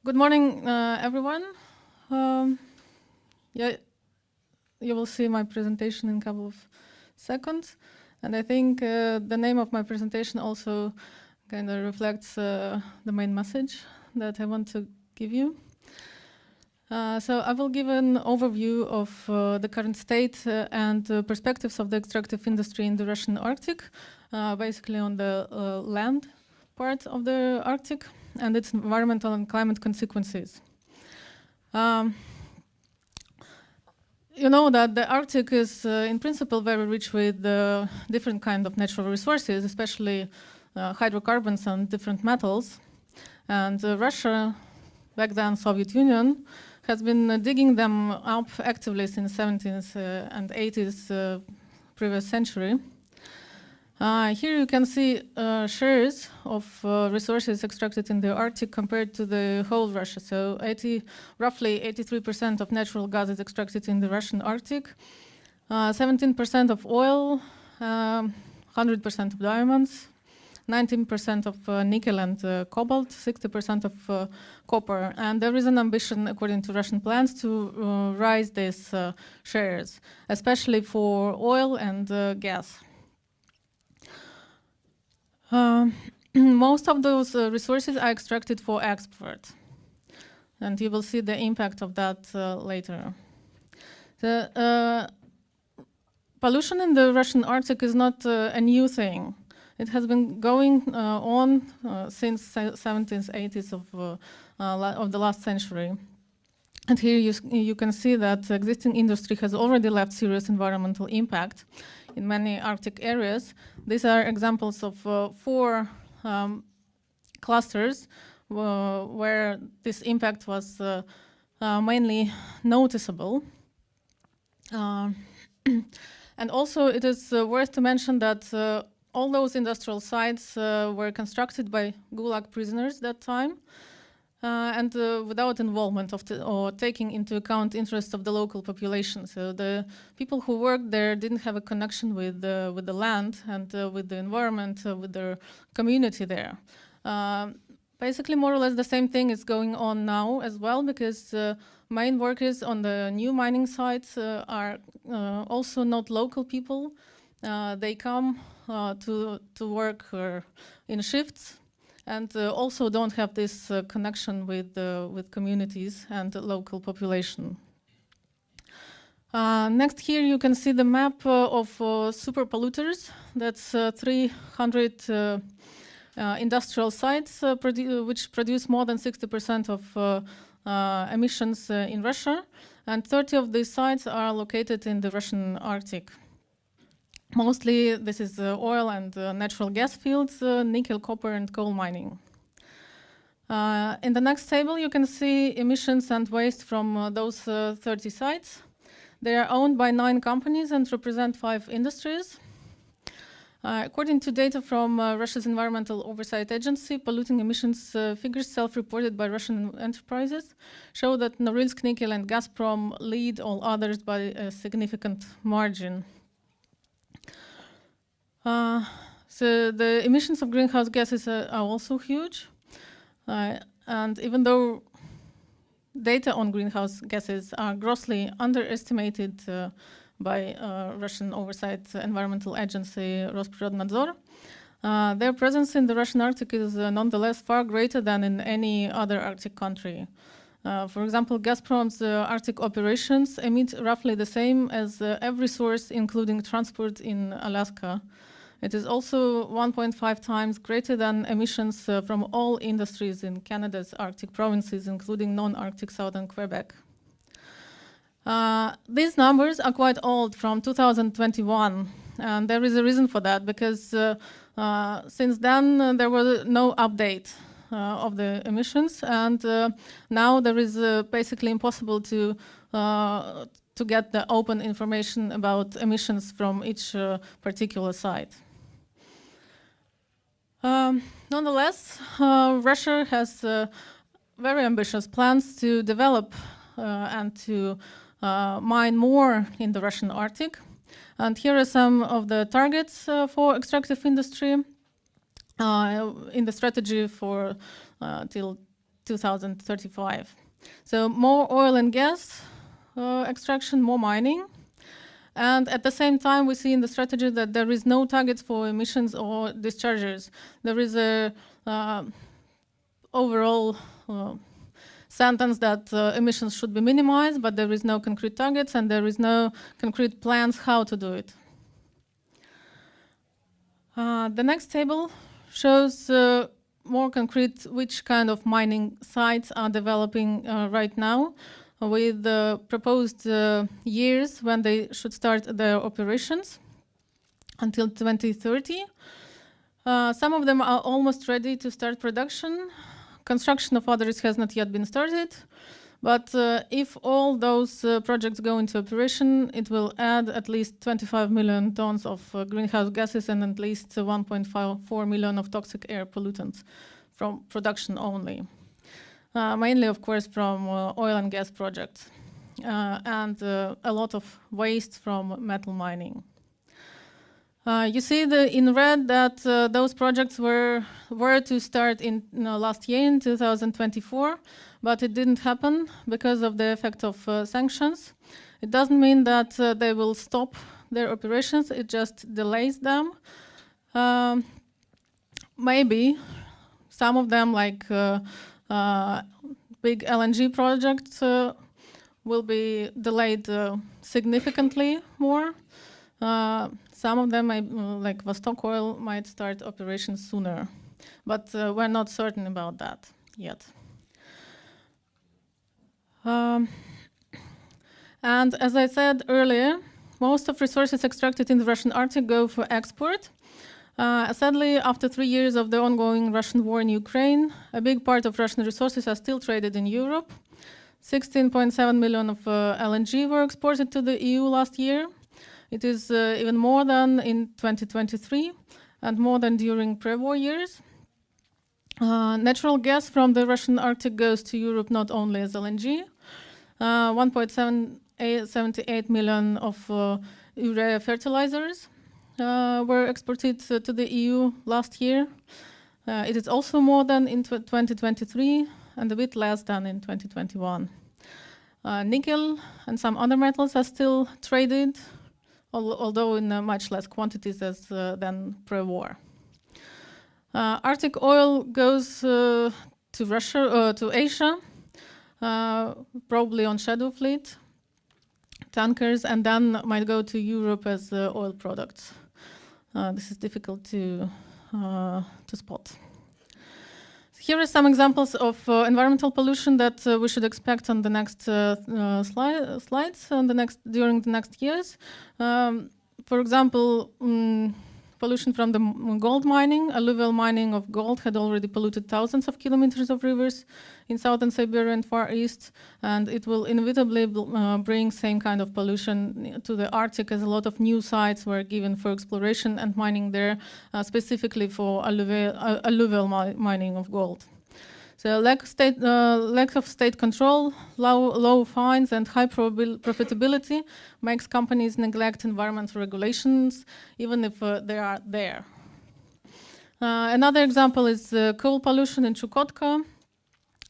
Good morning, everyone. Yeah, you will see my presentation in a couple of seconds. And I think the name of my presentation also kind of reflects the main message that I want to give you. So I will give an overview of the current state and perspectives of the extractive industry in the Russian Arctic, basically on the land part of the Arctic and its environmental and climate consequences. You know that the Arctic is in principle very rich with different kind of natural resources, especially hydrocarbons and different metals. And Russia, back then Soviet Union, has been digging them up actively since 70s and 80s previous century. Here you can see shares of resources extracted in the Arctic compared to the whole Russia. So roughly 83% of natural gas is extracted in the Russian Arctic, 17% of oil, 100% of diamonds, 19% of nickel and cobalt, 60% of copper. And there is an ambition, according to Russian plans, to rise these shares, especially for oil and gas. Most of those resources are extracted for export, and you will see the impact of that later. The pollution in the Russian Arctic is not a new thing. It has been going on since 70s, 80s of the last century. And here you can see that existing industry has already left serious environmental impact in many Arctic areas. These are examples of 4 clusters where this impact was mainly noticeable. And also it is worth to mention that all those industrial sites were constructed by Gulag prisoners that time. And without involvement of or taking into account interests of the local population. So the people who worked there didn't have a connection with the land and with the environment, with their community there. Basically, more or less the same thing is going on now as well, because mine workers on the new mining sites are also not local people. They come to work in shifts. And also don't have this connection with communities and the local population. Next here you can see the map of super polluters. That's 300 industrial sites which produce more than 60% of emissions in Russia. And 30 of these sites are located in the Russian Arctic. Mostly this is oil and natural gas fields, nickel, copper and coal mining. In the next table you can see emissions and waste from those 30 sites. They are owned by 9 companies and represent 5 industries. According to data from Russia's Environmental Oversight Agency, polluting emissions figures self-reported by Russian enterprises show that Norilsk Nickel and Gazprom lead all others by a significant margin. So the emissions of greenhouse gases are also huge. And even though data on greenhouse gases are grossly underestimated by Russian Oversight Environmental Agency Rosprirодnadzor, their presence in the Russian Arctic is nonetheless far greater than in any other Arctic country. For example, Gazprom's Arctic operations emit roughly the same as every source, including transport in Alaska. It is also 1.5 times greater than emissions from all industries in Canada's Arctic provinces, including non-Arctic southern Quebec. These numbers are quite old, from 2021, and there is a reason for that, because since then there was no update of the emissions, and now there is basically impossible to get the open information about emissions from each particular site. Nonetheless, Russia has very ambitious plans to develop and to mine more in the Russian Arctic. And here are some of the targets for extractive industry in the strategy for till 2035. So more oil and gas extraction, more mining. And at the same time, we see in the strategy that there is no target for emissions or discharges. There is a overall sentence that emissions should be minimized, but there is no concrete targets and there is no concrete plans how to do it. The next table shows more concrete which kind of mining sites are developing right now, with the proposed years when they should start their operations until 2030. Some of them are almost ready to start production. Construction of others has not yet been started. But if all those projects go into operation, it will add at least 25 million tons of greenhouse gases and at least 1.4 million of toxic air pollutants from production only. Mainly, of course, from oil and gas projects, and a lot of waste from metal mining. You see in red that those projects were to start in last year, in 2024, but it didn't happen because of the effect of sanctions. It doesn't mean that they will stop their operations, it just delays them. Maybe some of them, like big LNG projects, will be delayed significantly more. Some of them, like Vostok Oil, might start operations sooner, but we're not certain about that yet. And as I said earlier, most of resources extracted in the Russian Arctic go for export. Sadly, after 3 years of the ongoing Russian war in Ukraine, a big part of Russian resources are still traded in Europe. 16.7 million of LNG were exported to the EU last year. It is even more than in 2023 and more than during pre-war years. Natural gas from the Russian Arctic goes to Europe not only as LNG. 1.78 million of urea fertilizers were exported to the EU last year. It is also more than in 2023 and a bit less than in 2021. Nickel and some other metals are still traded, although in much less quantities than pre-war. Arctic oil goes to Russia, to Asia, probably on shadow fleet tankers, and then might go to Europe as oil products. This is difficult to spot. Here are some examples of environmental pollution that we should expect on the next slides during the next years. For example, pollution from the gold mining. Alluvial mining of gold had already polluted thousands of kilometers of rivers in southern Siberia and Far East, and it will inevitably bring same kind of pollution to the Arctic, as a lot of new sites were given for exploration and mining there, specifically for alluvial mining of gold. So lack of state control, low fines, and high profitability makes companies neglect environmental regulations, even if they are there. Another example is coal pollution in Chukotka.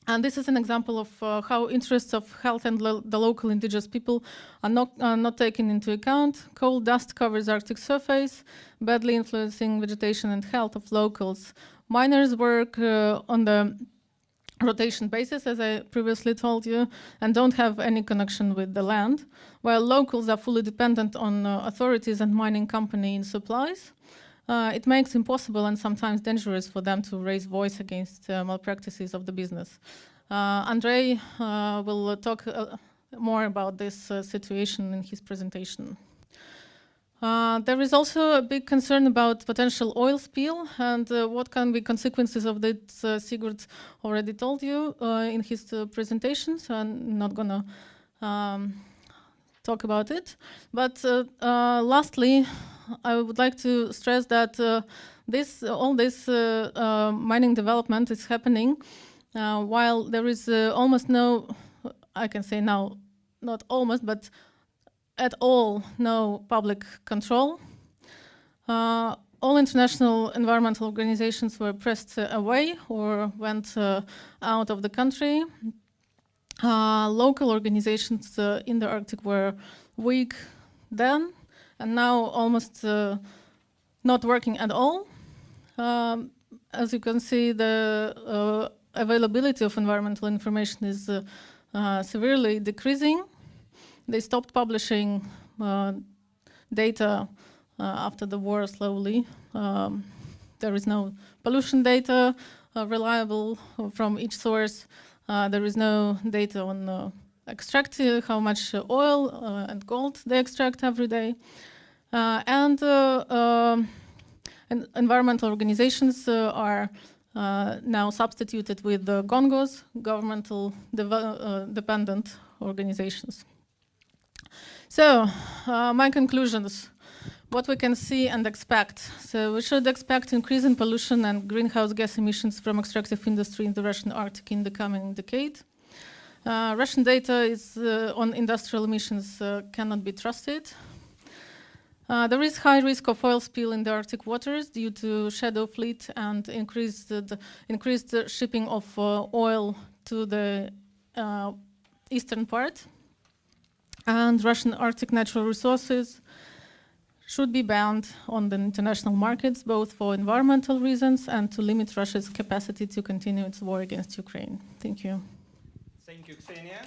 And this is an example of how interests of health and the local indigenous people are not taken into account. Coal dust covers Arctic surface, badly influencing vegetation and health of locals. Miners work on the rotation basis, as I previously told you, and don't have any connection with the land, while locals are fully dependent on authorities and mining company supplies. It makes impossible and sometimes dangerous for them to raise voice against malpractices of the business. Andrei will talk more about this situation in his presentation. There is also a big concern about potential oil spill and what can be consequences of that. Sigurd already told you in his presentation, so I'm not gonna talk about it. But lastly, I would like to stress that all this mining development is happening while there is almost no, I can say now, not almost, but at all no public control. all international environmental organizations were pressed away or went out of the country. Local organizations in the Arctic were weak then, and now almost not working at all. As you can see, the availability of environmental information is severely decreasing. They stopped publishing data after the war slowly. There is no pollution data reliable from each source. There is no data on extractive, how much oil and gold they extract every day. And environmental organizations are now substituted with the GONGOs, governmental dependent organizations. So, my conclusions, what we can see and expect. So we should expect increase in pollution and greenhouse gas emissions from extractive industry in the Russian Arctic in the coming decade. Russian data is, on industrial emissions cannot be trusted. There is high risk of oil spill in the Arctic waters due to shadow fleet and increased shipping of oil to the eastern part. And Russian Arctic natural resources should be banned on the international markets, both for environmental reasons and to limit Russia's capacity to continue its war against Ukraine. Thank you. Thank you, Ksenia.